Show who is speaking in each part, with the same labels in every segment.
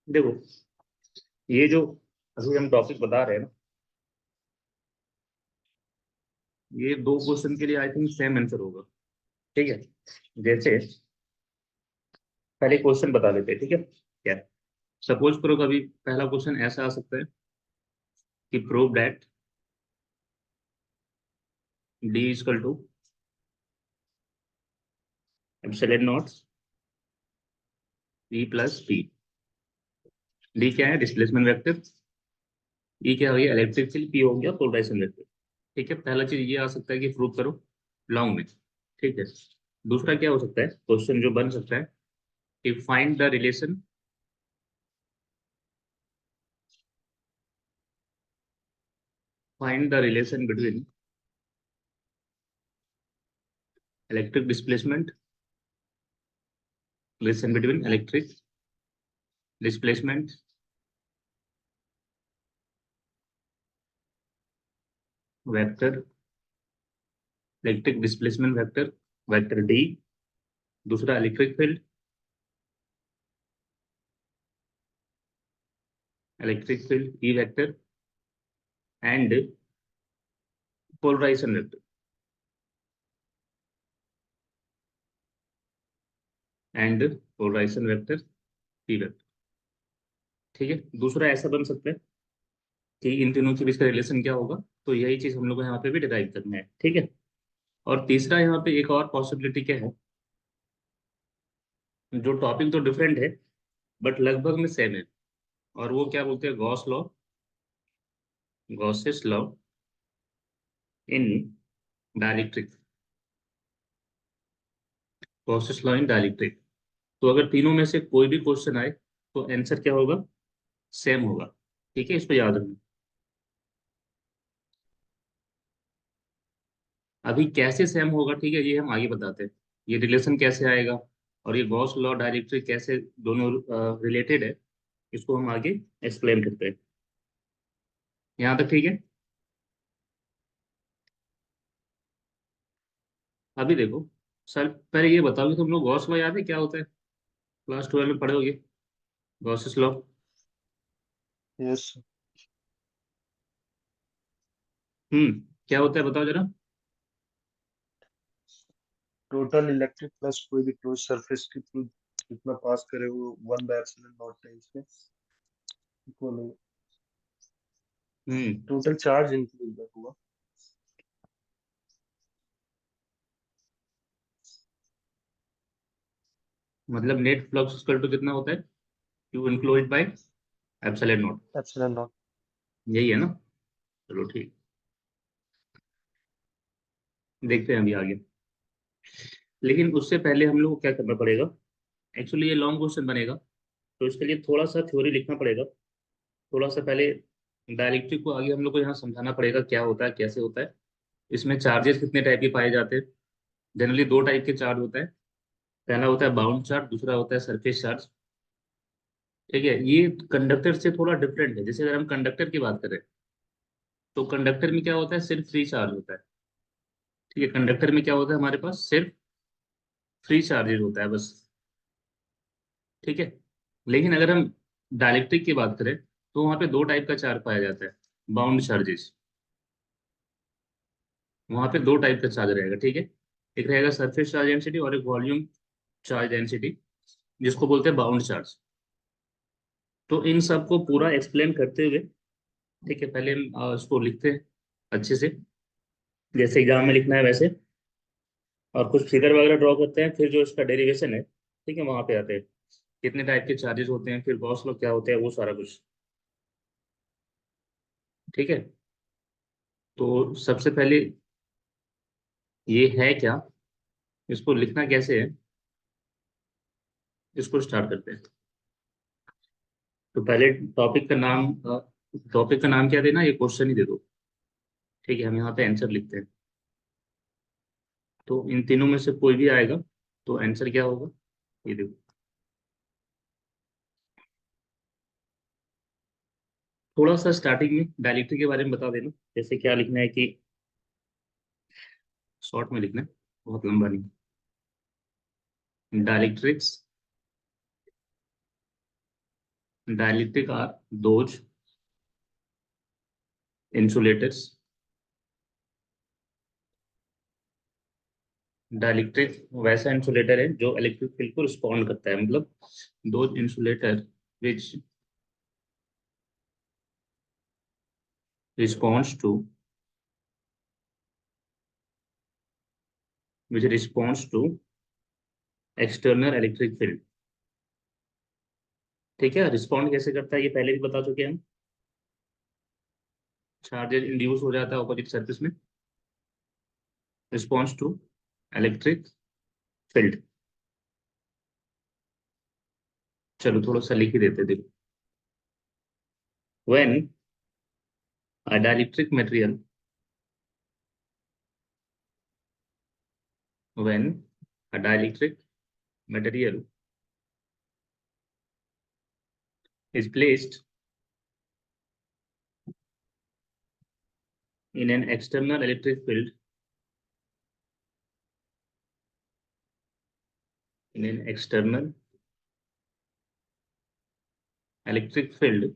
Speaker 1: देखो, ये जो अभी हम टॉपिक बता रहे हैं ना, ये दो क्वेश्चन के लिए आई थिंक सेम आंसर होगा। ठीक है। जैसे पहले क्वेश्चन बता देते हैं, ठीक है क्या। सपोज करो कभी पहला क्वेश्चन ऐसा आ सकता है कि prove that D equal to epsilon naught E plus P. D क्या है? Displacement vector. ई क्या हो गया? Electric field. पी हो गया पोलराइजेशन वेक्टर। ठीक है, पहला चीज ये आ सकता है कि प्रूव करो लॉन्ग में। ठीक है। दूसरा क्या हो सकता है क्वेश्चन जो बन सकता है कि find the relation, find the relation between electric displacement, relation between electric displacement vector, electric displacement vector, vector D. दूसरा electric field, electric field E vector and polarisation vector, and polarisation vector P vector. ठीक है। दूसरा ऐसा बन सकता है कि इन तीनों के बीच का रिलेशन क्या होगा, तो यही चीज हम लोग को यहाँ पे भी डिराइव करना है। ठीक है। और तीसरा यहाँ पे एक और पॉसिबिलिटी क्या है, जो टॉपिक तो डिफरेंट है बट लगभग में सेम है, और वो क्या बोलते हैं, Gauss law, Gauss's law in dielectric, Gauss's law in dielectric. तो अगर तीनों में से कोई भी क्वेश्चन आए तो आंसर क्या होगा? सेम होगा। ठीक है, इसको याद रखना। अभी कैसे सेम होगा, ठीक है, ये हम आगे बताते हैं। ये रिलेशन कैसे आएगा और ये गॉस लॉ डायरेक्टरी कैसे दोनों रिलेटेड है, इसको हम आगे एक्सप्लेन करते हैं। यहाँ तक ठीक है। अभी देखो, सर पहले ये बताओ कि तुम लोग गॉस लॉ याद है क्या होता है? क्लास 12 में पढ़े होगे गॉसेस लॉ।
Speaker 2: यस।
Speaker 1: क्या होता है बताओ जरा।
Speaker 2: टोटल इलेक्ट्रिक प्लस कोई भी क्लोज सरफेस के थ्रू जितना पास करे वो 1/ε0 टाइम्स में इक्वल होगा।
Speaker 1: हम्म
Speaker 2: टोटल चार्ज इंक्लूड हुआ।
Speaker 1: मतलब नेट फ्लक्स इक्वल टू कितना होता है? Q enclosed by epsilon naught.
Speaker 2: ε0।
Speaker 1: यही है ना? चलो ठीक, देखते हैं अभी आगे। लेकिन उससे पहले हम लोग को क्या करना पड़ेगा, एक्चुअली ये लॉन्ग क्वेश्चन बनेगा, तो इसके लिए थोड़ा सा थ्योरी लिखना पड़ेगा। थोड़ा सा पहले डायरेक्ट्रिक को आगे हम लोग को यहाँ समझाना पड़ेगा क्या होता है कैसे होता है, इसमें चार्जेस कितने टाइप के पाए जाते हैं। जनरली दो टाइप के चार्ज होता है। पहला होता है बाउंड चार्ज, दूसरा होता है सरफेस चार्ज। ठीक है, ये कंडक्टर से थोड़ा डिफरेंट है। जैसे अगर हम कंडक्टर की बात करें तो कंडक्टर में क्या होता है, सिर्फ फ्री चार्ज होता है। ठीक है, कंडक्टर में क्या होता है, हमारे पास सिर्फ फ्री चार्जेज होता है बस। ठीक है। लेकिन अगर हम डाइलेक्ट्रिक की बात करें तो वहाँ पे दो टाइप का चार्ज पाया जाता है, बाउंड चार्जेस। वहाँ पे दो टाइप का चार्ज रहेगा। ठीक है, एक रहेगा सरफेस चार्ज डेंसिटी और एक वॉल्यूम चार्ज डेंसिटी, जिसको बोलते हैं बाउंड चार्ज। तो इन सब को पूरा एक्सप्लेन करते हुए, ठीक है, पहले हम इसको लिखते हैं अच्छे से, जैसे एग्जाम में लिखना है वैसे, और कुछ फिगर वगैरह ड्रॉ करते हैं, फिर जो इसका डेरिवेशन है, ठीक है, वहां पे आते हैं कितने टाइप के चार्जेस होते हैं, फिर गॉस लॉ क्या होता है, वो सारा कुछ। ठीक है। तो सबसे पहले ये है क्या, इसको लिखना कैसे है, इसको स्टार्ट करते हैं। तो पहले टॉपिक का नाम क्या देना, ये क्वेश्चन ही दे दो। ठीक है, हम यहाँ पे आंसर लिखते हैं। तो इन तीनों में से कोई भी आएगा तो आंसर क्या होगा, ये देखो। थोड़ा सा स्टार्टिंग में डायलेक्ट्रिक के बारे में बता देना, जैसे क्या लिखना है कि शॉर्ट में लिखना है, बहुत लंबा नहीं। Dielectrics. Dielectric are those insulators. Dielectric वैसा इंसुलेटर है जो इलेक्ट्रिक फील्ड को रिस्पॉन्ड करता है, मतलब दो insulator which responds to external electric field. ठीक है, रिस्पॉन्ड कैसे करता है ये पहले भी बता चुके हैं हम। चार्जेस इंड्यूस हो जाता है ऑपोजिट सरफेस में, रिस्पॉन्स टू इलेक्ट्रिक फील्ड। चलो थोड़ा सा लिख ही देते, देखो। When a dielectric material when a dielectric material is placed in an external electric field, in an external electric field,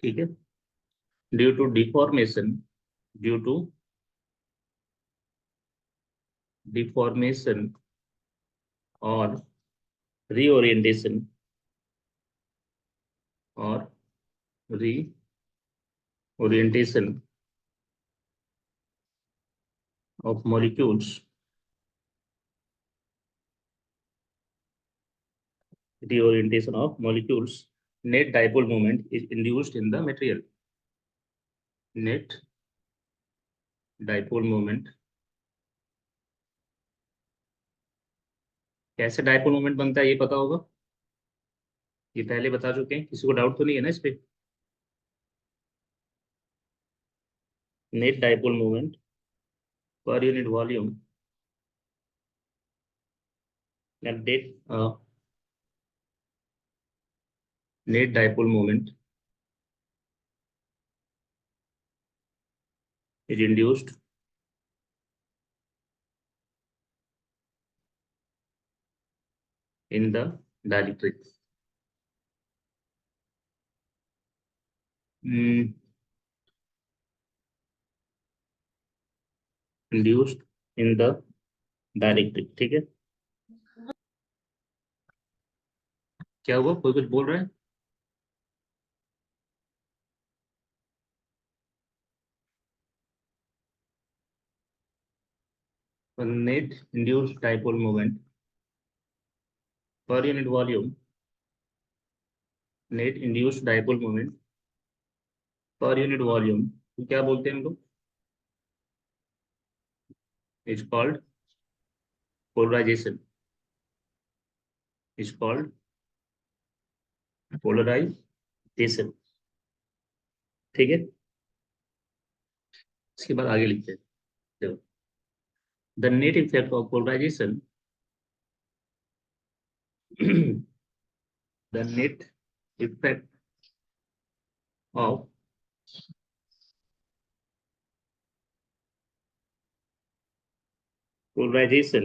Speaker 1: ठीक है, due to deformation, due to deformation और रीओरिएंटेशन और reorientation of molecules, reorientation of molecules, net dipole moment is induced in the material. Net dipole moment, कैसे dipole moment बनता है ये पता होगा, ये पहले बता चुके हैं, किसी को डाउट तो नहीं है ना इस पे। Net dipole moment per unit volume, net dipole moment is induced in the dielectric. Induced in the dielectric, ठीक है। क्या हुआ, कोई कुछ बोल रहा है? Net induced dipole moment per unit volume, net induced dipole moment per unit volume, तो क्या बोलते हैं हम लोग, is called polarization, is called polarization, ठीक है। इसके बाद आगे लिखते हैं, the net effect of polarization, the net effect of polarization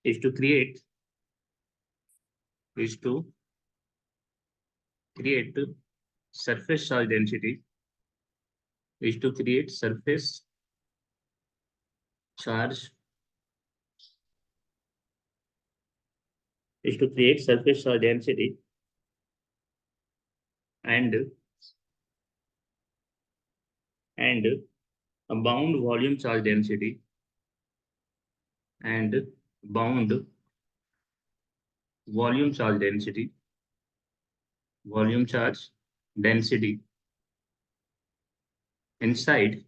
Speaker 1: is to create is to create surface charge density, is to create surface charge, is to create surface charge density and a bound volume charge density and bound volume charge density, volume charge density inside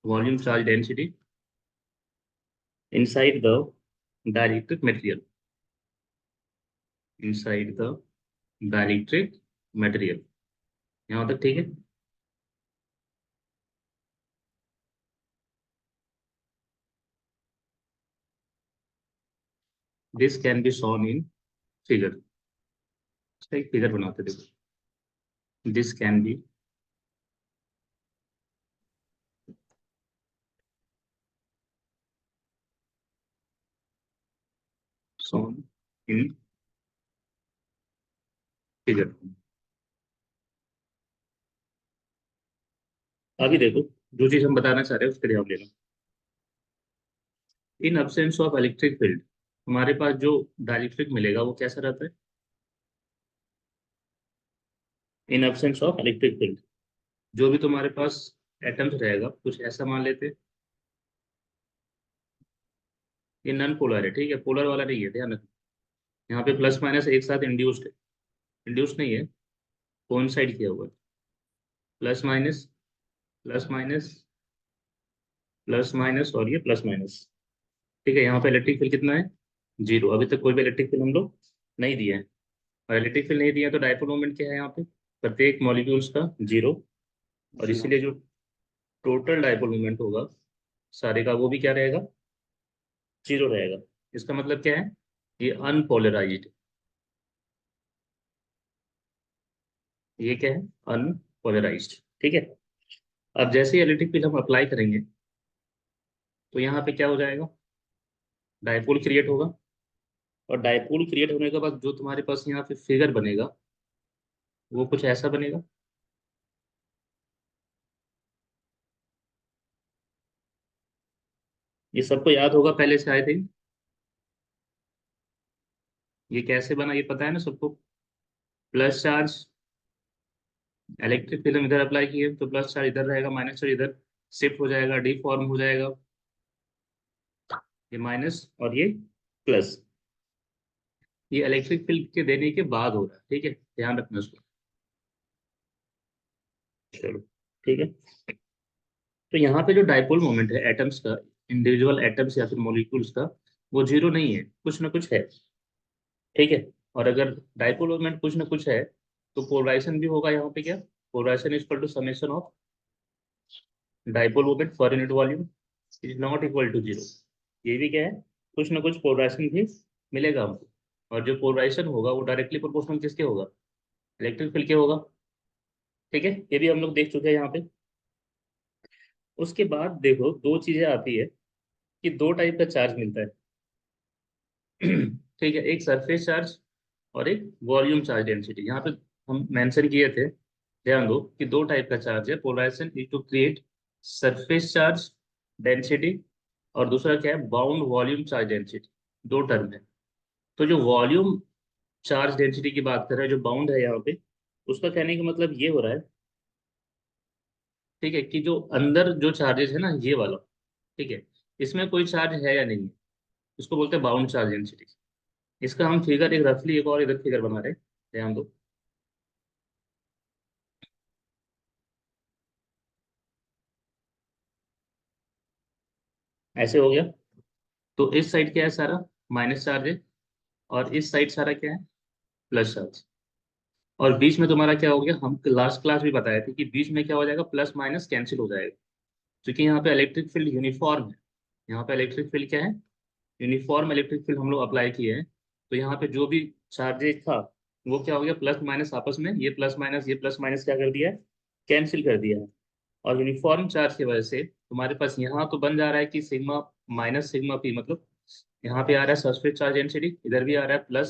Speaker 1: volume charge density inside the dielectric material, inside the dielectric material, यहाँ तक ठीक है। This can be shown in figure, इसका एक figure बनाते देखो, this can be in figure. अभी देखो, जो चीज हम बताना चाह रहे हैं उसके लिए हम ले लो। In absence of electric field हमारे पास जो डाइलेक्ट्रिक मिलेगा वो कैसा रहता है? In absence of electric field जो भी तुम्हारे पास एटम्स रहेगा कुछ ऐसा मान लेते हैं। ये नॉन पोलर है, ठीक है, पोलर वाला नहीं है, ध्यान रखना। यहाँ पे प्लस माइनस एक साथ इंड्यूस्ड है, इंड्यूस्ड नहीं है, कोइंसाइड किया हुआ है। Plus minus, plus minus, plus minus और ये प्लस माइनस। ठीक है, यहाँ पे इलेक्ट्रिक फील्ड कितना है? जीरो। अभी तक कोई भी इलेक्ट्रिक फील्ड हम लोग नहीं दिए हैं, और इलेक्ट्रिक फील्ड नहीं दिया तो डायपोल मोमेंट क्या है यहाँ पे? प्रत्येक मॉलिक्यूल्स का जीरो। और
Speaker 2: जीरो।
Speaker 1: इसीलिए जो टोटल डायपोल मोमेंट होगा सारे का, वो भी क्या रहेगा? जीरो रहेगा। इसका मतलब क्या है? ये अनपोलराइज्ड। ये क्या है? अनपोलराइज्ड। ठीक है। अब जैसे ही इलेक्ट्रिक फील्ड हम अप्लाई करेंगे तो यहाँ पे क्या हो जाएगा? डायपोल क्रिएट होगा। और डायपोल क्रिएट होने के बाद जो तुम्हारे पास यहाँ पे फिगर बनेगा वो कुछ ऐसा बनेगा। ये सबको याद होगा पहले से, आई थिंक। ये कैसे बना ये पता है ना सबको? प्लस चार्ज, इलेक्ट्रिक फील्ड हम इधर अप्लाई किए तो प्लस चार्ज इधर रहेगा, माइनस चार्ज इधर शिफ्ट हो जाएगा, डी फॉर्म हो जाएगा। ये माइनस और ये प्लस। ये इलेक्ट्रिक फील्ड के देने के बाद हो रहा है, ठीक है, ध्यान रखना उसको। चलो, ठीक है। तो यहाँ पे जो डाइपोल मोमेंट है एटम्स का, इंडिविजुअल एटम्स या फिर मॉलिक्यूल्स का, वो जीरो नहीं है, कुछ ना कुछ है। ठीक है। और अगर डाइपोल मोमेंट कुछ ना कुछ है तो पोलराइजेशन भी होगा यहाँ पे। क्या? Polarization is equal to summation of dipole moment per unit volume is not equal to zero. ये भी क्या है? कुछ ना कुछ पोलराइजेशन भी मिलेगा हमको। और जो पोलराइजेशन होगा वो डायरेक्टली प्रोपोर्शनल किसके होगा? इलेक्ट्रिक फील्ड के होगा। ठीक है, ये भी हम लोग देख चुके हैं यहाँ पे। उसके बाद देखो दो चीजें आती है कि दो टाइप का चार्ज मिलता है। ठीक है, एक सरफेस चार्ज और एक वॉल्यूम चार्ज डेंसिटी। यहाँ पे हम मेंशन किए थे, ध्यान दो कि दो टाइप का चार्ज है। Polarization is to create surface charge density, और दूसरा क्या है? Bound volume charge density. दो टर्म है। तो जो वॉल्यूम चार्ज डेंसिटी की बात कर रहे हैं, जो बाउंड है यहाँ पे, उसका कहने का मतलब ये हो रहा है, ठीक है, कि जो अंदर जो चार्जेस है ना ये वाला, ठीक है, इसमें कोई चार्ज है या नहीं है, इसको बोलते हैं बाउंड चार्ज डेंसिटी। इसका हम फिगर एक रफली एक और इधर फिगर बना रहे हैं, ध्यान दो। ऐसे हो गया। तो इस साइड क्या है? सारा माइनस चार्ज है, और इस साइड सारा क्या है? Plus charge. और बीच में तुम्हारा क्या हो गया? हम लास्ट क्लास भी बताए थे कि बीच में क्या हो जाएगा? प्लस माइनस कैंसिल हो जाएगा, क्योंकि यहाँ पे इलेक्ट्रिक फील्ड यूनिफॉर्म है। यहाँ पे इलेक्ट्रिक फील्ड क्या है? यूनिफॉर्म इलेक्ट्रिक फील्ड हम लोग अप्लाई किए हैं। तो यहाँ पे जो भी चार्जेस था वो क्या हो गया? प्लस माइनस आपस में, ये प्लस माइनस ये प्लस माइनस क्या कर दिया है? कैंसिल कर दिया है। और यूनिफॉर्म चार्ज की वजह से तुम्हारे पास यहाँ तो बन जा रहा है कि सिग्मा माइनस सिग्मा पी, मतलब यहाँ पे आ रहा है सरफेस चार्ज डेंसिटी, इधर भी आ रहा है प्लस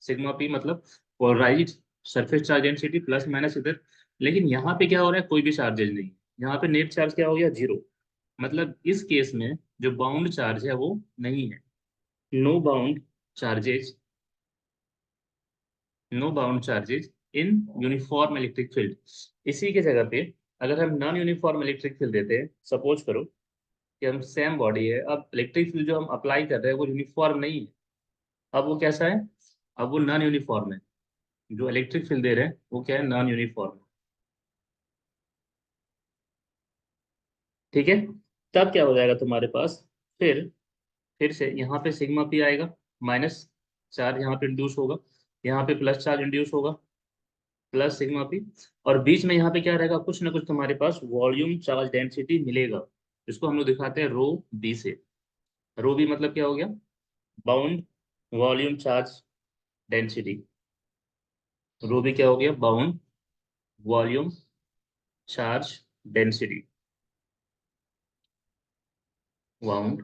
Speaker 1: सिग्मा पी, मतलब polarized surface charge density, plus minus इधर। लेकिन यहाँ पे क्या हो रहा है? कोई भी चार्जेज नहीं। यहाँ पे नेट चार्ज क्या हो गया? जीरो। मतलब इस केस में जो बाउंड चार्ज है वो नहीं है। No bound charges, no bound charges in uniform electric field. इसी के जगह पे अगर हम नॉन यूनिफॉर्म इलेक्ट्रिक फील्ड देते हैं, सपोज करो कि हम सेम बॉडी है, अब इलेक्ट्रिक फील्ड जो हम अप्लाई कर रहे हैं वो यूनिफॉर्म नहीं है। अब वो कैसा है? अब वो नॉन यूनिफॉर्म है। जो इलेक्ट्रिक फील्ड दे रहे हैं वो क्या है? Non uniform. ठीक है। तब क्या हो जाएगा तुम्हारे पास? फिर से यहाँ पे सिग्मा पी आएगा, माइनस चार्ज यहाँ पे इंड्यूस होगा, यहाँ पे प्लस चार्ज इंड्यूस होगा, प्लस सिग्मा पी। और बीच में यहाँ पे क्या रहेगा? कुछ ना कुछ तुम्हारे पास वॉल्यूम चार्ज डेंसिटी मिलेगा। इसको हम लोग दिखाते हैं रो बी से। रो बी मतलब क्या हो गया? Bound volume charge density. Rho B क्या हो गया? Bound volume charge density, bound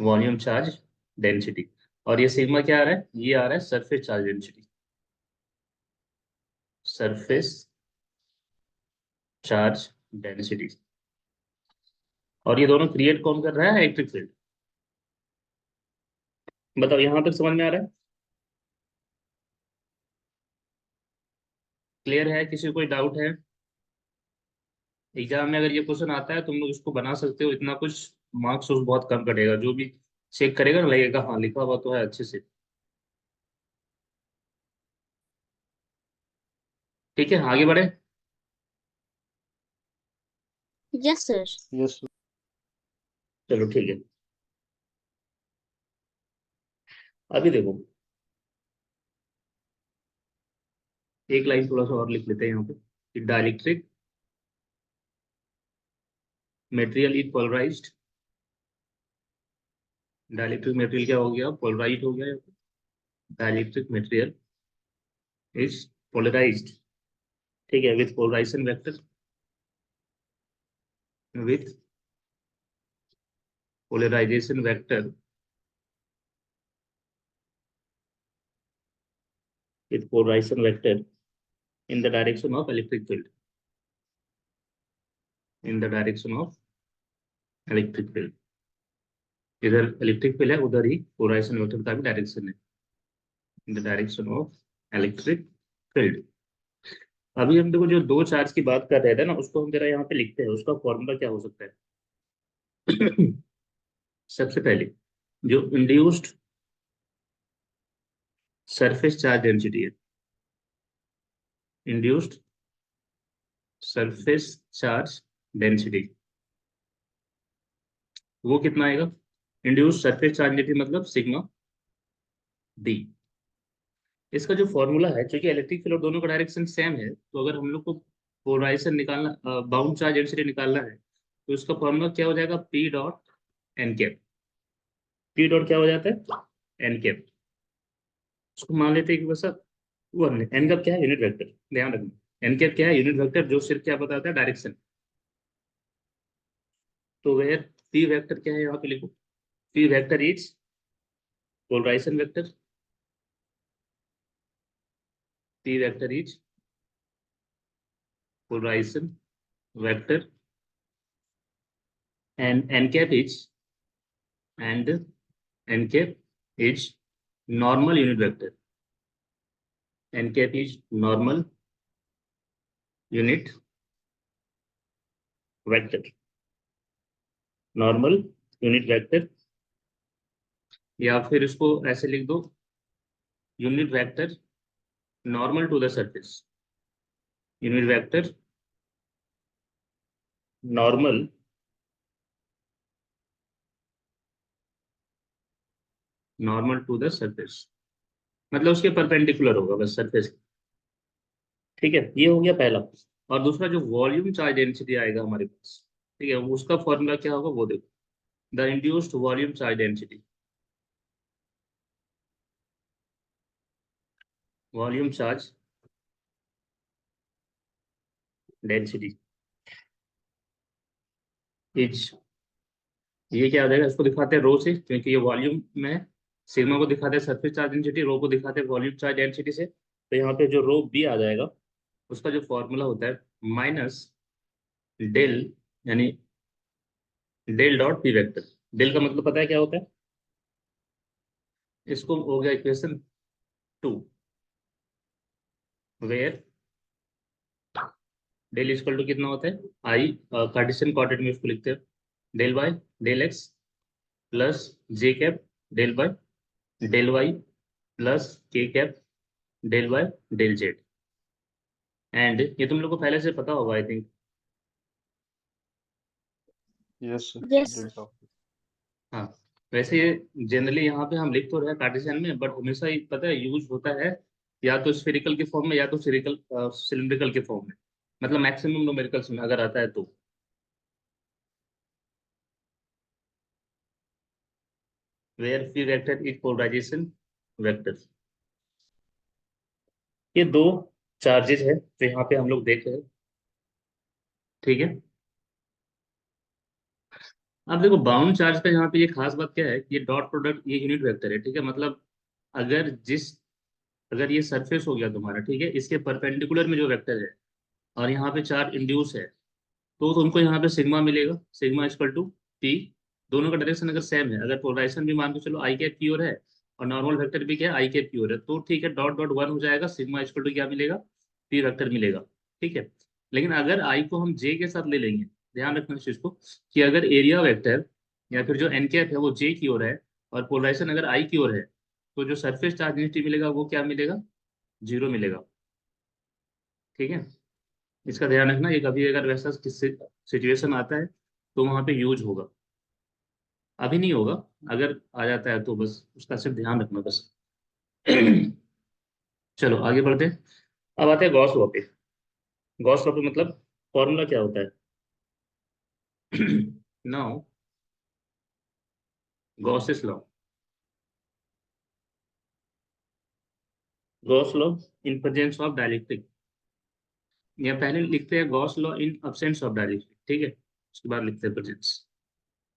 Speaker 1: volume charge density. और ये सिग्मा क्या आ रहा है, ये आ रहा है surface charge density, surface charge density. और ये दोनों क्रिएट कौन कर रहा है, इलेक्ट्रिक फील्ड। बताओ यहां तक समझ में आ रहा है, क्लियर है, किसी को कोई डाउट है। एग्जाम में अगर ये क्वेश्चन आता है तुम लोग इसको बना सकते हो, इतना कुछ मार्क्स उस बहुत कम कटेगा, जो भी चेक करेगा ना लगेगा हाँ लिखा हुआ तो है अच्छे से। ठीक है आगे बढ़े।
Speaker 3: Yes sir.
Speaker 2: यस
Speaker 1: चलो ठीक है, अभी देखो एक लाइन थोड़ा सा और लिख लेते हैं यहाँ पे, dielectric material is polarized. Dielectric material क्या हो गया, पोलराइज्ड हो गया। डाइलेक्ट्रिक मटेरियल इज पोलराइज्ड, ठीक है, with polarization vector, with polarization vector, with polarization vector in the direction of electric field, in the direction of electric field. इधर electric field है उधर ही पोलराइजेशन वेक्टर का भी डायरेक्शन है, in the direction of electric field. अभी हम देखो जो दो चार्ज की बात कर रहे थे ना, उसको हम जरा यहाँ पे लिखते हैं, उसका फॉर्मूला क्या हो सकता है। सबसे पहले जो इंड्यूस्ड सरफेस चार्ज डेंसिटी है, इंड्यूस्ड सरफेस चार्ज डेंसिटी, वो कितना आएगा, इंड्यूस्ड सरफेस चार्ज डेंसिटी मतलब सिग्मा डी। इसका जो फॉर्मूला है, क्योंकि इलेक्ट्रिक फील्ड और दोनों का डायरेक्शन सेम है, तो अगर हम लोग को पोलराइजेशन निकालना, बाउंड चार्ज डेंसिटी निकालना है, तो इसका फॉर्मूला क्या हो जाएगा, P dot N cap. P dot क्या हो जाता है, एन कैप। उसको मान लेते हैं कि वैसा वन है, एन कैप क्या है, यूनिट वेक्टर, ध्यान रखना एन कैप क्या है, यूनिट वेक्टर, जो सिर्फ क्या बताता है, डायरेक्शन। तो वह पी वेक्टर क्या है, यहाँ पे लिखो, P vector is polarization vector, P vector is polarization vector, and N cap is, and N cap is normal unit vector, n cap is normal unit vector, normal unit vector, या फिर इसको ऐसे लिख दो, unit vector normal to the surface, unit vector normal normal to the surface, मतलब उसके perpendicular होगा बस सरफेस। ठीक है, ये हो गया पहला। और दूसरा जो वॉल्यूम चार्ज डेंसिटी आएगा हमारे पास, ठीक है, उसका फॉर्मूला क्या होगा वो देखो, the induced volume charge density, volume charge density is, ये क्या आ जाएगा, इसको दिखाते हैं रो से, क्योंकि ये वॉल्यूम में सिग्मा को दिखाते हैं सरफेस चार्ज डेंसिटी, रो को दिखाते हैं वॉल्यूम चार्ज डेंसिटी से। तो यहाँ पे जो रो बी आ जाएगा, उसका जो फॉर्मूला होता है माइनस डेल, यानी del dot P vector. Del का मतलब पता है क्या होता है, इसको हो गया equation 2, where del equal to कितना होता है, आई कार्टेशियन कोऑर्डिनेट में इसको लिखते हैं, del Y del X plus J cap del Y del Y plus K cap del Y del Z. And ये तुम लोग को पहले से पता होगा I think.
Speaker 2: Yes sir
Speaker 3: yes
Speaker 2: del
Speaker 3: sir.
Speaker 2: Top
Speaker 1: हाँ, वैसे ये जनरली यहाँ पे हम लिख तो रहे हैं कार्टेशियन में, बट हमेशा ही पता है यूज होता है या तो स्फेरिकल के फॉर्म में या तो सिरिकल सिलिंड्रिकल के फॉर्म में, मतलब मैक्सिमम न्यूमेरिकल्स में अगर आता है तो। Where P vector is polarization vector. ये दो चार्जेस है जो यहाँ पे हम लोग देख रहे हैं, ठीक है। अब देखो बाउंड चार्ज का यहाँ पे ये खास बात क्या है कि ये डॉट प्रोडक्ट ये यूनिट वेक्टर है, ठीक है। मतलब अगर जिस अगर ये सरफेस हो गया तुम्हारा, ठीक है, इसके परपेंडिकुलर में जो वेक्टर है और यहाँ पे चार्ज इंड्यूस है, तो तुमको यहाँ पे सिग्मा मिलेगा, सिग्मा इक्वल टू टी। दोनों का डायरेक्शन अगर सेम है, अगर पोलराइजेशन भी मान के चलो आई कैप की ओर है और नॉर्मल वेक्टर भी क्या है आई कैप की ओर है, तो ठीक है, डॉट डॉट वन हो जाएगा, सिग्मा इक्वल टू क्या मिलेगा, पी वेक्टर मिलेगा, ठीक है। लेकिन अगर आई को हम जे के साथ ले लेंगे, ध्यान रखना इस चीज को, कि अगर एरिया वेक्टर या फिर जो एन कैप है वो जे की ओर है और पोलराइजेशन अगर आई की ओर है, तो जो सरफेस चार्ज डेंसिटी मिलेगा वो क्या मिलेगा, जीरो मिलेगा, ठीक है। इसका ध्यान रखना, ये कभी अगर वैसा किसी सिचुएशन आता है तो वहां पे यूज होगा, अभी नहीं होगा, अगर आ जाता है तो बस उसका सिर्फ ध्यान रखना बस। चलो आगे बढ़ते हैं। अब आते हैं गॉस लॉ पे। गॉस लॉ पे मतलब फॉर्मूला क्या होता है? Now Gauss's law, Gauss law in presence of dielectric, या पहले लिखते हैं Gauss law in absence of dielectric, ठीक है, उसके बाद लिखते हैं presence.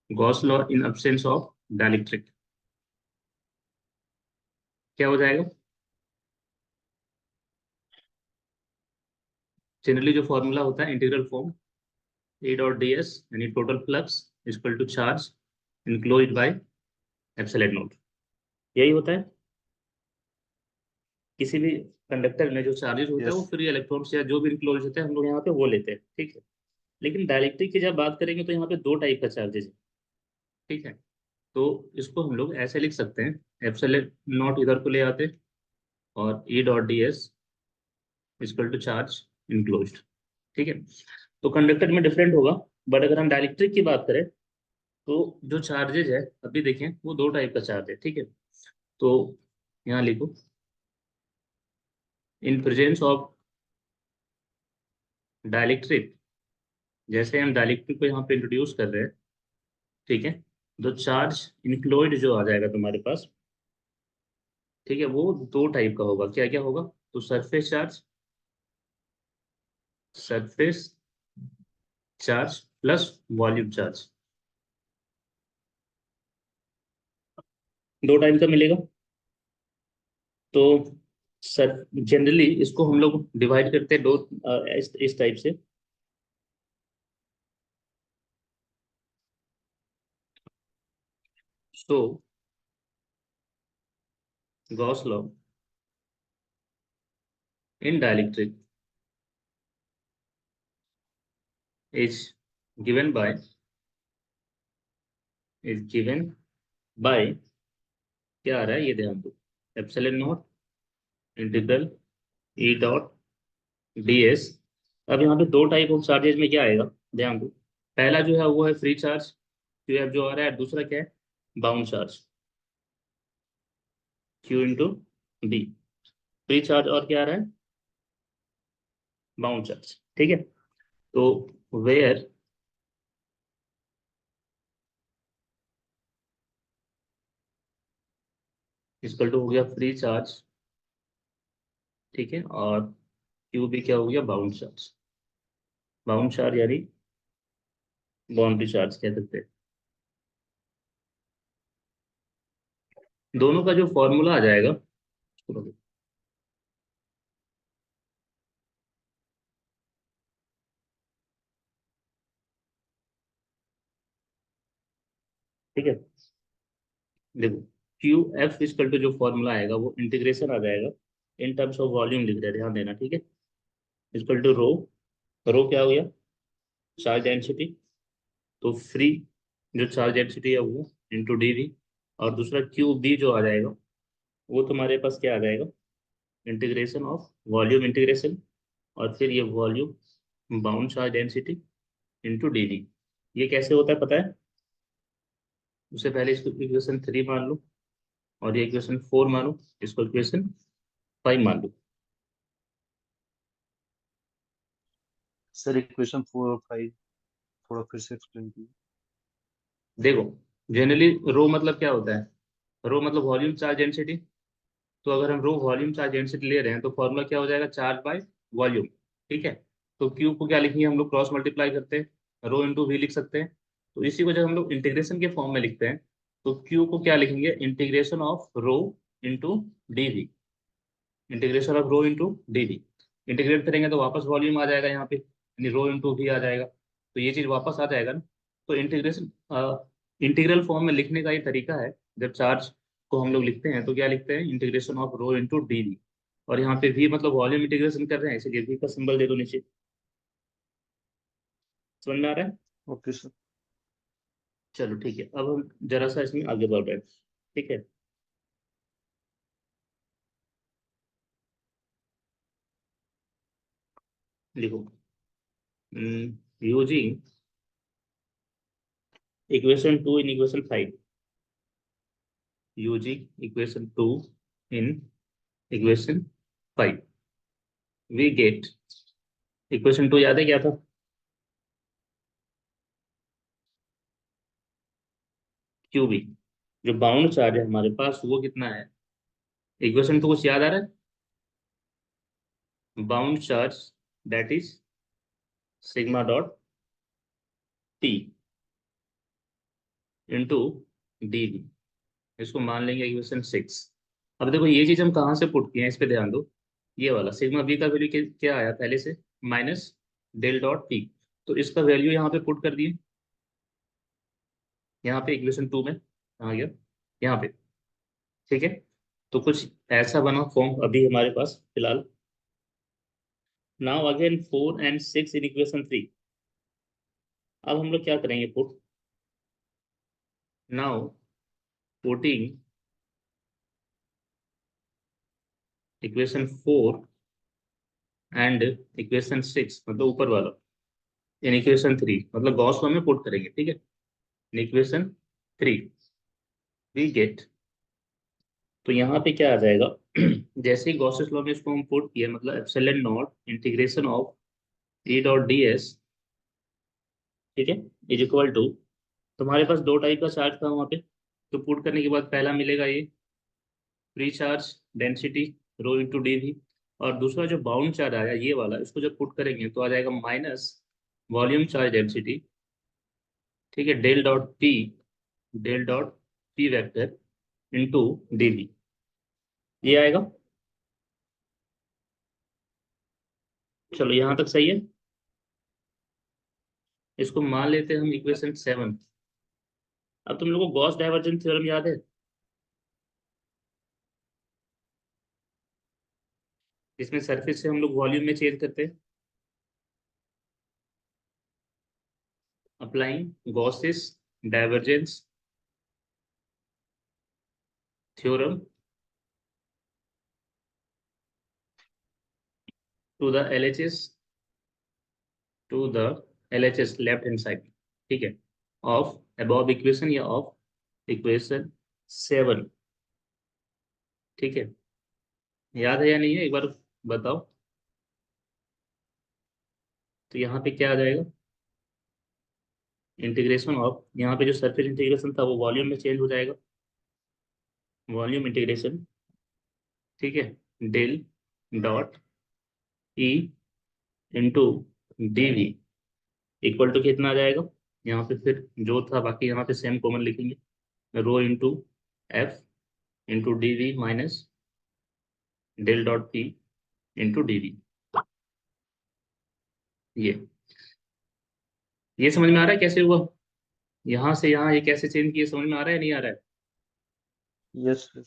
Speaker 1: Gauss law in absence of dielectric क्या हो जाएगा? जनरली जो फॉर्मूला होता है integral form, A dot D S यानी total flux equal to charge enclosed by epsilon not, यही होता है। किसी भी कंडक्टर में जो चार्जेस होता है वो
Speaker 2: यस।
Speaker 1: फ्री इलेक्ट्रॉन्स या जो भी इनक्लोज होता है हम लोग यहाँ पे वो लेते हैं, ठीक है। लेकिन डाइलेक्ट्रिक की जब बात करेंगे तो यहाँ पे दो टाइप का चार्जेस है, ठीक है। तो इसको हम लोग ऐसे लिख सकते हैं, एप्सिलॉन नॉट इधर को ले आते और E dot D S equal to charge enclosed, ठीक है। तो कंडक्टर में डिफरेंट होगा, बट अगर हम डाइलेक्ट्रिक की बात करें तो जो चार्जेज है अभी देखें वो दो टाइप का चार्ज है, ठीक है। तो यहाँ लिखो, इन प्रेजेंस ऑफ डाइलेक्ट्रिक, जैसे हम डाइलेक्ट्रिक को यहाँ पे इंट्रोड्यूस कर रहे हैं, ठीक है, तो चार्ज इनक्लोइड जो आ जाएगा तुम्हारे पास, ठीक है, वो दो टाइप का होगा। क्या क्या होगा? तो surface charge, surface charge plus volume charge, दो टाइप का मिलेगा। तो सर जनरली इसको हम लोग डिवाइड करते हैं दो इस टाइप से। So Gauss law in dielectric is given by क्या आ रहा है ये ध्यान दो, epsilon naught integral E dot D S. अब यहाँ पे दो टाइप ऑफ चार्जेस में क्या आएगा, ध्यान दो। पहला जो है वो है फ्री चार्ज, क्यू एफ जो आ रहा है, दूसरा क्या है, bound charge, Q into D. Free charge और क्या आ रहा है, बाउंड चार्ज, ठीक है। तो वेयर इक्वल टू हो गया फ्री चार्ज, ठीक है, और क्यू भी क्या हो गया, बाउंड चार्ज। बाउंड चार्ज यानी बाउंड्री चार्ज कह सकते हैं। दोनों का जो फॉर्मूला आ जाएगा, ठीक है, देखो क्यू एफ इक्वल टू जो फॉर्मूला आएगा वो इंटीग्रेशन आ जाएगा इन टर्म्स ऑफ वॉल्यूम लिख रहे हैं, ध्यान देना, ठीक है। इक्वल टू रो, रो क्या हो गया, चार्ज डेंसिटी, तो फ्री जो चार्ज डेंसिटी है वो इंटू डी वी, और दूसरा क्यू बी जो आ जाएगा वो तुम्हारे पास क्या आ जाएगा, इंटीग्रेशन ऑफ वॉल्यूम इंटीग्रेशन, और फिर ये volume bound charge density into D V. ये कैसे होता है पता है? उससे पहले इसको इक्वेशन 3 मान लो और ये इक्वेशन 4 मानो, इसको इक्वेशन 5 मान लो।
Speaker 2: सर इक्वेशन 4 और 5 थोड़ा फिर से एक्सप्लेन कीजिए।
Speaker 1: देखो जनरली रो मतलब क्या होता है, रो मतलब वॉल्यूम चार्ज डेंसिटी। तो अगर हम रो वॉल्यूम चार्ज डेंसिटी ले रहे हैं तो फॉर्मूला क्या हो जाएगा, चार्ज बाय वॉल्यूम, ठीक है। तो क्यू को क्या लिखेंगे हम लोग, क्रॉस मल्टीप्लाई करते हैं, रो इंटू वी लिख सकते हैं। तो इसी को जब हम लोग इंटीग्रेशन के फॉर्म में लिखते हैं तो क्यू को क्या लिखेंगे, integration of rho into D V, integration of rho into D V. Integrate करेंगे तो वापस वॉल्यूम आ जाएगा यहाँ पे, यानी रो इंटू वी आ जाएगा, तो ये चीज वापस आ जाएगा ना। तो इंटीग्रेशन इंटीग्रल फॉर्म में लिखने का ये तरीका है। जब चार्ज को हम लोग लिखते हैं तो क्या लिखते हैं, integration of rho into D V, और यहाँ पे वी मतलब वॉल्यूम इंटीग्रेशन कर रहे हैं, इसलिए वी का सिंबल दे दो नीचे। समझ में आ रहा है?
Speaker 2: Okay sir.
Speaker 1: चलो ठीक है, अब हम जरा सा इसमें आगे बढ़ रहे हैं। ठीक है, लिखो, using equation 2 in equation 5, using equation 2 in equation 5 we get, equation 2 याद है क्या था? क्यूबी, जो बाउंड चार्ज है हमारे पास वो कितना है, इक्वेशन 2 कुछ याद आ रहा है? Bound charge that is sigma dot T into D V, इसको मान लेंगे इक्वेशन 6। अब देखो ये चीज हम कहाँ से पुट किए हैं, इस पे ध्यान दो। ये वाला सिग्मा बी का वैल्यू क्या आया पहले से, माइनस डेल डॉट टी, तो इसका वैल्यू यहाँ पे पुट कर दिए, यहाँ पे इक्वेशन 2 में आ गया, यहाँ पे। ठीक है, तो कुछ ऐसा बना फॉर्म अभी हमारे पास फिलहाल। Now again 4 and 6 in equation 3, अब हम लोग क्या करेंगे, put now putting equation 4 and equation 6 मतलब ऊपर वाला, इन इक्वेशन 3 मतलब गॉस लॉ में पुट करेंगे। ठीक है, इन इक्वेशन 3 वी गेट, तो यहाँ पे क्या आ जाएगा जैसे ही गॉसेस लॉ में इसको हम पुट किया, मतलब epsilon not integration of E dot D S, ठीक है, इज इक्वल टू, तुम्हारे पास दो टाइप का चार्ज था वहाँ पे, तो पुट करने के बाद पहला मिलेगा ये free charge density rho into D V, और दूसरा जो बाउंड चार्ज आया ये वाला, इसको जब पुट करेंगे तो आ जाएगा माइनस वॉल्यूम चार्ज डेंसिटी, ठीक है, del dot P, del dot P vector into D V, ये आएगा। चलो यहाँ तक सही है, इसको मान लेते हैं हम इक्वेशन 7। अब तुम लोगों को गॉस डाइवर्जेंस थ्योरम याद है? इसमें सरफेस से हम लोग वॉल्यूम में चेंज करते हैं, applying Gauss's divergence theorem to the LHS, to the LHS left hand side, ठीक है, ऑफ अबव इक्वेशन या ऑफ इक्वेशन 7। ठीक है, याद है या नहीं है एक बार बताओ। तो यहाँ पे क्या आ जाएगा, इंटीग्रेशन ऑफ, यहाँ पे जो सरफेस इंटीग्रेशन था वो वॉल्यूम में चेंज हो जाएगा, वॉल्यूम इंटीग्रेशन, ठीक है, del dot E into D V equal to कितना आ जाएगा, यहाँ पे फिर जो था बाकी यहाँ पे सेम कॉमन लिखेंगे, rho into F into D V minus del dot P into D V. ये समझ में आ रहा है कैसे हुआ, यहाँ से यहाँ ये कैसे चेंज किए, समझ में आ रहा है नहीं आ रहा है?
Speaker 2: यस
Speaker 1: आ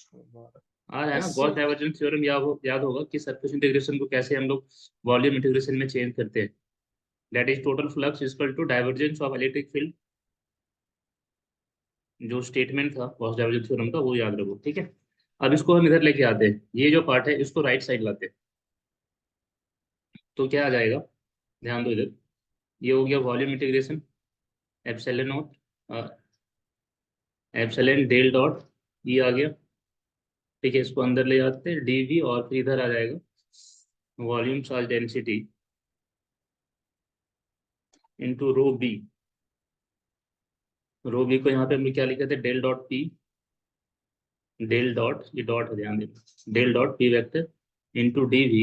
Speaker 1: रहा है ना,
Speaker 3: Yes,
Speaker 1: Gauss
Speaker 3: sir.
Speaker 1: Divergence theorem याद होगा कि सरफेस इंटीग्रेशन को कैसे हम लोग वॉल्यूम इंटीग्रेशन में चेंज करते हैं, that is total flux equal to divergence of electric field, जो स्टेटमेंट था गॉस डाइवर्जेंस थ्योरम का वो याद रखो। ठीक है, अब इसको हम इधर लेके आते हैं, ये जो पार्ट है इसको राइट साइड लाते हैं, तो क्या आ जाएगा, ध्यान दो इधर, ये हो गया volume integration epsilon naught epsilon del dot ये आ गया, ठीक है, इसको अंदर ले जाते हैं डी वी, और फिर इधर आ जाएगा volume charge density into rho B, rho B को यहाँ पे हमने क्या लिखा था, del dot P, del dot, ये डॉट है ध्यान देना, del dot P vector into D V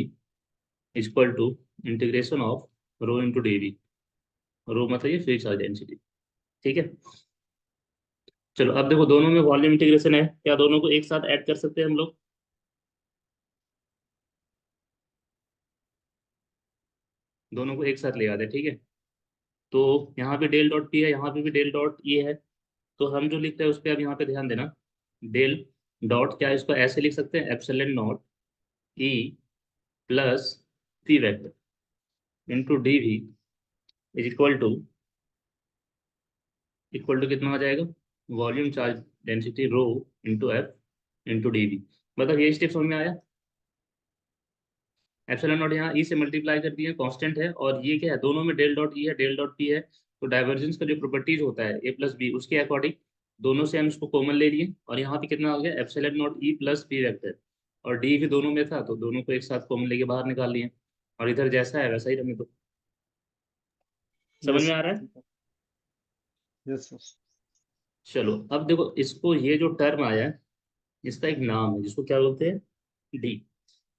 Speaker 1: equal to integration of rho into D V, rho मतलब ये फ्री चार्ज डेंसिटी। ठीक है। चलो अब देखो दोनों में वॉल्यूम इंटीग्रेशन है, क्या दोनों को एक साथ ऐड कर सकते हैं हम लोग? दोनों को एक साथ ले आते हैं, ठीक है। तो यहाँ पे डेल डॉट पी है, यहाँ पे भी डेल डॉट ई है, तो हम जो लिखते हैं उस पर अब यहाँ पे ध्यान देना। डेल डॉट क्या है, इसको ऐसे लिख सकते हैं, epsilon naught E plus P vector into D V is equal to कितना आ जाएगा, volume charge density rho into F into D V. मतलब ये स्टेप समझ में आया। एप्सिलॉन नॉट यहाँ ई से मल्टीप्लाई कर दिया, कांस्टेंट है, और ये क्या है, दोनों में डेल डॉट ई है, डेल डॉट पी है, तो डाइवर्जेंस का जो प्रॉपर्टीज होता है ए प्लस बी, उसके अकॉर्डिंग दोनों से हम इसको कॉमन ले लिए, और यहाँ पे कितना आ गया, epsilon naught E plus P vector, और डी भी दोनों में था, तो दोनों को एक साथ कॉमन लेके बाहर निकाल लिए, और इधर जैसा है वैसा ही रहने दो। समझ
Speaker 2: यस
Speaker 1: में आ रहा है?
Speaker 2: Yes yes.
Speaker 1: चलो अब देखो इसको, ये जो टर्म आया है इसका एक नाम है जिसको क्या बोलते हैं, डी।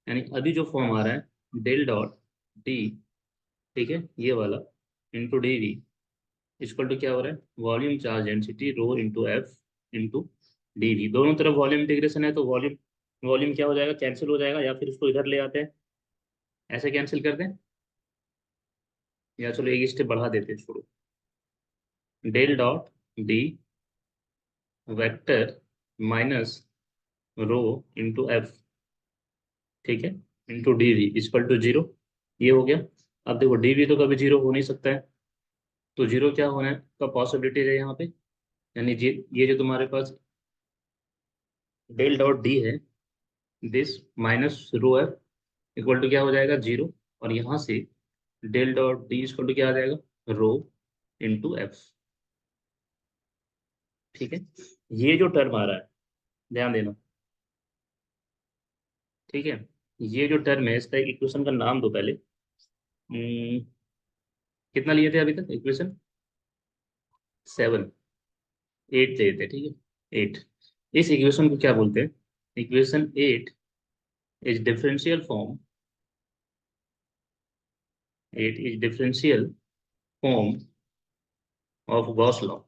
Speaker 1: यानी अभी जो फॉर्म आ रहा है डेल डॉट डी, ठीक है, ये वाला into D V equal to क्या हो रहा है, volume charge density rho into F into D V. दोनों तरफ वॉल्यूम इंटीग्रेशन है, तो वॉल्यूम वॉल्यूम क्या हो जाएगा, कैंसिल हो जाएगा, या फिर इसको इधर ले आते हैं, ऐसे कैंसिल कर दें, या चलो एक स्टेप बढ़ा देते हैं, छोड़ो। Del dot D vector minus rho into F, ठीक है, into D V equal to zero. ये हो गया। अब देखो डी वी तो कभी जीरो हो नहीं सकता है, तो जीरो क्या होने का पॉसिबिलिटी है यहाँ पे, यानी ये जो तुम्हारे पास डेल डॉट डी है, this minus rho F equal to क्या हो जाएगा, जीरो, और यहाँ से del dot D equal to क्या आ जाएगा, रो इंटू एफ, ठीक है। ये जो टर्म आ रहा है, ध्यान देना, ठीक है, ये जो टर्म है इसका एक इक्वेशन का नाम दो पहले। कितना लिए थे अभी तक इक्वेशन, 7, 8 लिए थे, ठीक है, 8। इस इक्वेशन को क्या बोलते हैं, equation 8 is differential form, 8 is differential form of Gauss law,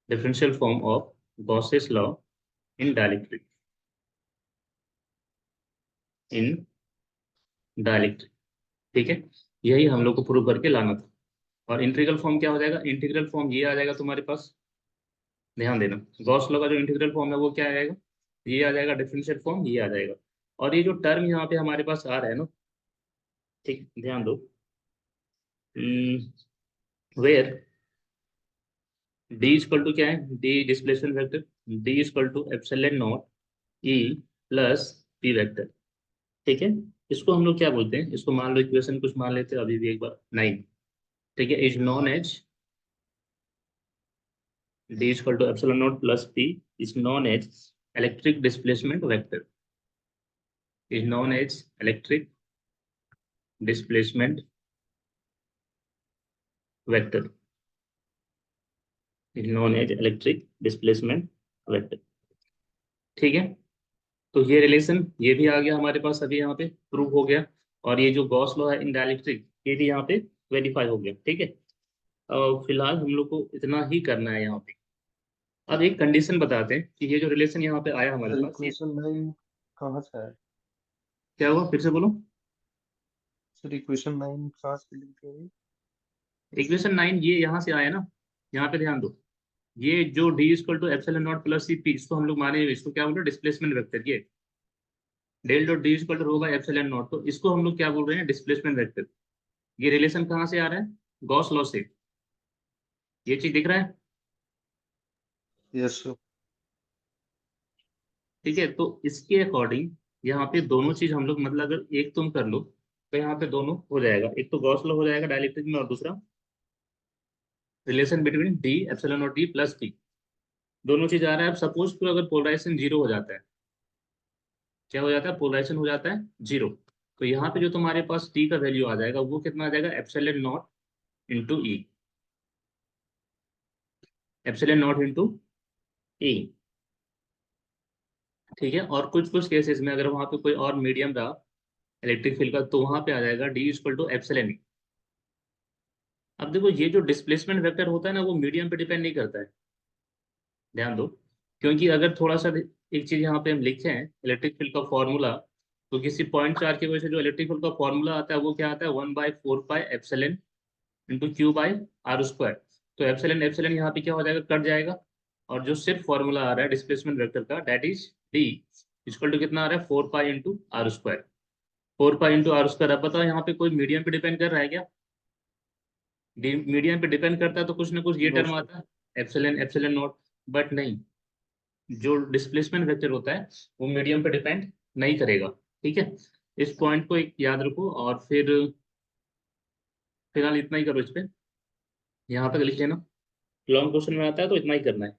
Speaker 1: differential form of Gauss's law in dielectric, in dielectric, ठीक है। यही हम लोग को प्रूव करके लाना था। और इंटीग्रल फॉर्म क्या हो जाएगा, इंटीग्रल फॉर्म ये आ जाएगा तुम्हारे पास, ध्यान देना, गॉस लॉ का जो इंटीग्रल फॉर्म है वो क्या आएगा, ये आ जाएगा, डिफरेंशियल फॉर्म ये आ जाएगा। और ये जो टर्म यहाँ पे हमारे पास आ रहा है ना, ठीक, ध्यान दो, वेयर डी इक्वल टू क्या है, D displacement vector, D equal to epsilon naught E plus P vector, ठीक है। इसको हम लोग क्या बोलते हैं, इसको मान लो इक्वेशन कुछ मान लेते हैं अभी भी एक बार, 9, ठीक है, is known as D equal to epsilon naught plus P is known as electric displacement vector, is known as electric displacement vector, is known as electric displacement vector, ठीक है। तो ये रिलेशन ये भी आ गया हमारे पास, अभी यहाँ पे प्रूव हो गया। और ये जो गॉस लॉ है इन डाइलेक्ट्रिक, ये भी यहाँ पे वेरीफाई हो गया, ठीक है। फिलहाल हम लोग को इतना ही करना है यहाँ पे। अब एक कंडीशन बताते हैं कि ये जो रिलेशन यहाँ पे आया हमारे
Speaker 2: सर
Speaker 1: पास, ये
Speaker 2: इक्वेशन 9 कहाँ से है?
Speaker 1: क्या हुआ, फिर से बोलो।
Speaker 2: सर इक्वेशन 9 कहाँ से लिख रहे
Speaker 1: इक्वेशन 9 ये यहाँ से आया ना, यहाँ पे ध्यान दो, ये जो D equal to epsilon naught plus C P, इसको हम लोग माने, इसको क्या बोल रहे हैं, डिस्प्लेसमेंट वेक्टर, ये del dot D equal to होगा एप्सिलॉन नॉट, तो इसको हम लोग क्या बोल रहे हैं, डिस्प्लेसमेंट वेक्टर। ये रिलेशन कहाँ से आ रहा है, गॉस लॉ से, ये चीज दिख रहा है,
Speaker 2: यस सर।
Speaker 1: ठीक है। तो इसके अकॉर्डिंग यहाँ पे दोनों चीज हम लोग, मतलब अगर एक तुम कर लो तो यहाँ पे दोनों हो जाएगा, एक तो गॉस लॉ हो जाएगा डाइलेक्ट्रिक में, और दूसरा रिलेशन बिटवीन डी एप्सिलॉन और डी प्लस टी, दोनों चीज आ रहा है। अब सपोज तो अगर पोलराइजेशन जीरो हो जाता है, क्या हो जाता है, पोलराइजेशन हो जाता है जीरो, तो यहाँ पे जो तुम्हारे पास टी का वैल्यू आ जाएगा वो कितना आ जाएगा, epsilon naught into E, epsilon naught into E, ठीक है। और कुछ कुछ केसेस में अगर वहां पे कोई और मीडियम रहा इलेक्ट्रिक फील्ड का, तो वहां पे आ जाएगा डी इक्वल टू एप्सिलॉन ई, अब देखो ये जो डिस्प्लेसमेंट वेक्टर होता है ना वो मीडियम पे डिपेंड नहीं करता है, ध्यान दो। क्योंकि अगर थोड़ा सा एक चीज यहाँ पे हम लिखे हैं इलेक्ट्रिक फील्ड का फॉर्मूला, तो किसी पॉइंट चार्ज की वजह से जो इलेक्ट्रिक फील्ड का फॉर्मूला आता है वो क्या आता है, 1/4πε into Q by R square. तो एप्सिलन एप्सिलन यहाँ पे क्या हो जाएगा, कट जाएगा। और जो सिर्फ फॉर्मूला आ रहा है डिस्प्लेसमेंट वेक्टर का, that is D equal to कितना आ रहा है, 4π into R square. 4π into R square. अब बताओ यहाँ पे कोई मीडियम पे डिपेंड कर रहा है क्या? मीडियम पे डिपेंड करता है तो कुछ ना कुछ ये
Speaker 2: नो
Speaker 1: टर्म
Speaker 2: सर।
Speaker 1: आता है, एप्सिलन एप्सिलन नॉट। बट नहीं, जो डिस्प्लेसमेंट वेक्टर होता है वो मीडियम पे डिपेंड नहीं करेगा। ठीक है, इस पॉइंट को एक याद रखो। और फिर फिलहाल इतना ही करो इस पे, यहाँ तक लिख लेना। लॉन्ग क्वेश्चन में आता है तो इतना ही करना है।